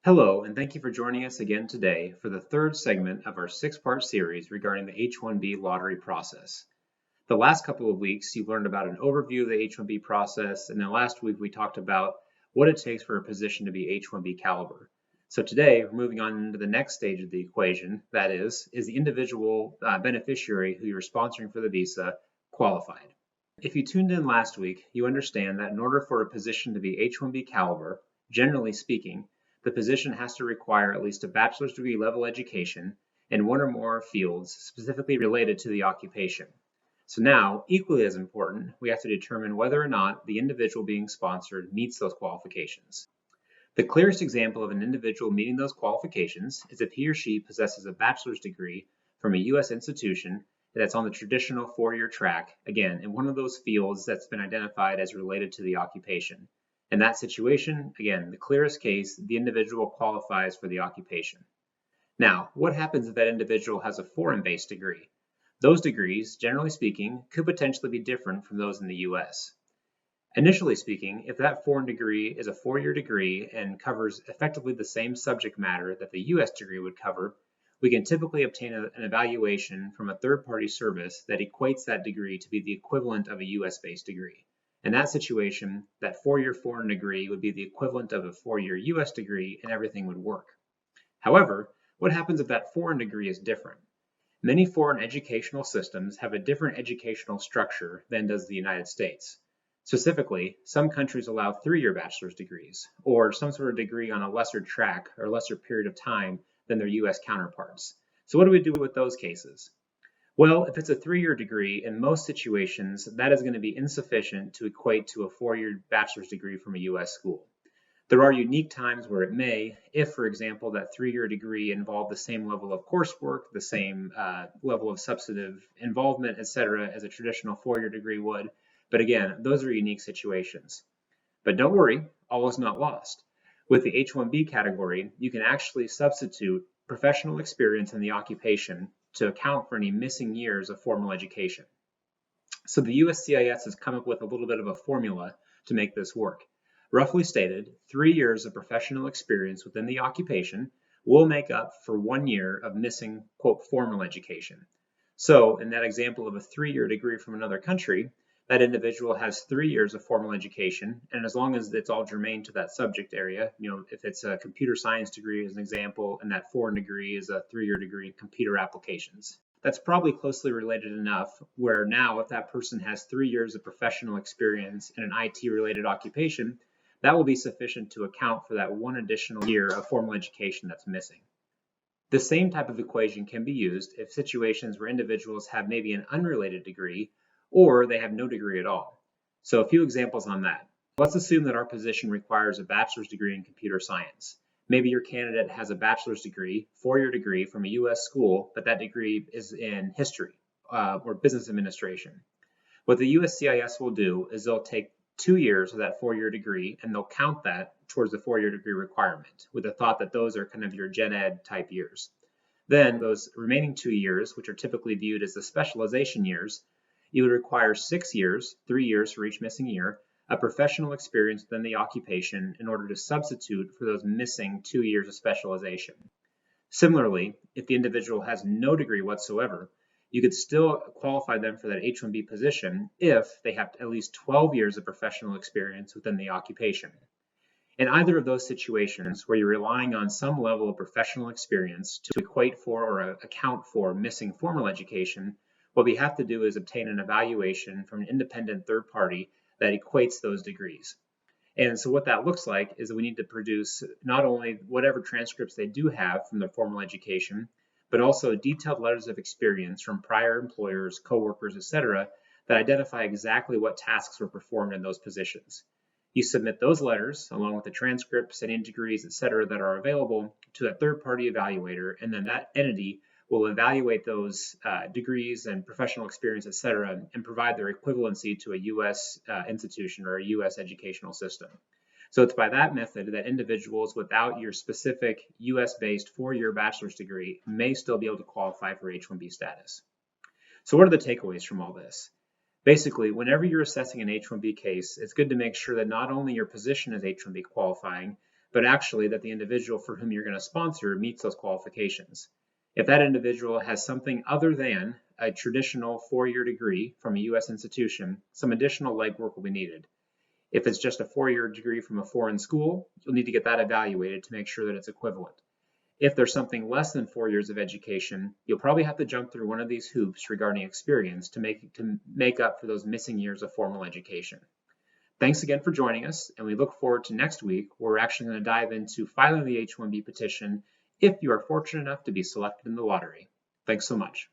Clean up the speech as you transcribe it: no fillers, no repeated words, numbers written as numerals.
Hello, and thank you for joining us again today for the third segment of our six-part series regarding the H-1B lottery process. The last couple of weeks, you learned about an overview of the H-1B process, and then last week we talked about what it takes for a position to be H-1B caliber. So today, we're moving on into the next stage of the equation, that is the individual beneficiary who you're sponsoring for the visa qualified? If you tuned in last week, you understand that in order for a position to be H-1B caliber, generally speaking, the position has to require at least a bachelor's degree level education in one or more fields specifically related to the occupation. So now, equally as important, we have to determine whether or not the individual being sponsored meets those qualifications. The clearest example of an individual meeting those qualifications is if he or she possesses a bachelor's degree from a U.S. institution that's on the traditional four-year track, again, in one of those fields that's been identified as related to the occupation. In that situation, again, the clearest case, the individual qualifies for the occupation. Now, what happens if that individual has a foreign-based degree? Those degrees, generally speaking, could potentially be different from those in the US. Initially speaking, if that foreign degree is a four-year degree and covers effectively the same subject matter that the US degree would cover, we can typically obtain an evaluation from a third-party service that equates that degree to be the equivalent of a US-based degree. In that situation, that four-year foreign degree would be the equivalent of a four-year US degree and everything would work. However, what happens if that foreign degree is different? Many foreign educational systems have a different educational structure than does the United States. Specifically, some countries allow three-year bachelor's degrees, or some sort of degree on a lesser track or lesser period of time than their US counterparts. So what do we do with those cases? Well, if it's a three-year degree, in most situations, that is going to be insufficient to equate to a four-year bachelor's degree from a U.S. school. There are unique times where it may, if, for example, that three-year degree involved the same level of coursework, the same level of substantive involvement, etc., as a traditional four-year degree would. But again, those are unique situations. But don't worry, all is not lost. With the H-1B category, you can actually substitute professional experience in the occupation to account for any missing years of formal education. So the USCIS has come up with a little bit of a formula to make this work. Roughly stated, 3 years of professional experience within the occupation will make up for 1 year of missing, quote, formal education. So in that example of a 3-year degree from another country, that individual has 3 years of formal education, and as long as it's all germane to that subject area, if it's a computer science degree as an example, and that foreign degree is a 3-year degree in computer applications. That's probably closely related enough where now if that person has 3 years of professional experience in an IT-related occupation, that will be sufficient to account for that 1 additional year of formal education that's missing. The same type of equation can be used if situations where individuals have maybe an unrelated degree or they have no degree at all. So a few examples on that. Let's assume that our position requires a bachelor's degree in computer science. Maybe your candidate has a bachelor's degree, 4-year degree from a U.S. school, but that degree is in history or business administration. What the USCIS will do is they'll take 2 years of that 4-year degree and they'll count that towards the 4-year degree requirement with the thought that those are kind of your gen ed type years. Then those remaining 2 years, which are typically viewed as the specialization years, you would require 6 years, 3 years for each missing year, of professional experience within the occupation in order to substitute for those missing 2 years of specialization. Similarly, if the individual has no degree whatsoever, you could still qualify them for that H-1B position if they have at least 12 years of professional experience within the occupation. In either of those situations where you're relying on some level of professional experience to equate for or account for missing formal education, what we have to do is obtain an evaluation from an independent third party that equates those degrees. And so what that looks like is that we need to produce not only whatever transcripts they do have from their formal education, but also detailed letters of experience from prior employers, coworkers, etc., that identify exactly what tasks were performed in those positions. You submit those letters along with the transcripts, any degrees, etc., that are available to a third-party evaluator, and then that entity will evaluate those degrees and professional experience, etc., and provide their equivalency to a U.S. institution or a U.S. educational system. So it's by that method that individuals without your specific U.S.-based 4-year bachelor's degree may still be able to qualify for H-1B status. So what are the takeaways from all this? Basically, whenever you're assessing an H-1B case, it's good to make sure that not only your position is H-1B qualifying, but actually that the individual for whom you're going to sponsor meets those qualifications. If that individual has something other than a traditional 4-year degree from a U.S. institution, some additional legwork will be needed. If it's just a 4-year degree from a foreign school, you'll need to get that evaluated to make sure that it's equivalent. If there's something less than 4 years of education, you'll probably have to jump through one of these hoops regarding experience to make up for those missing years of formal education. Thanks again for joining us, and we look forward to next week, where we're actually going to dive into filing the H-1B petition if you are fortunate enough to be selected in the lottery. Thanks so much.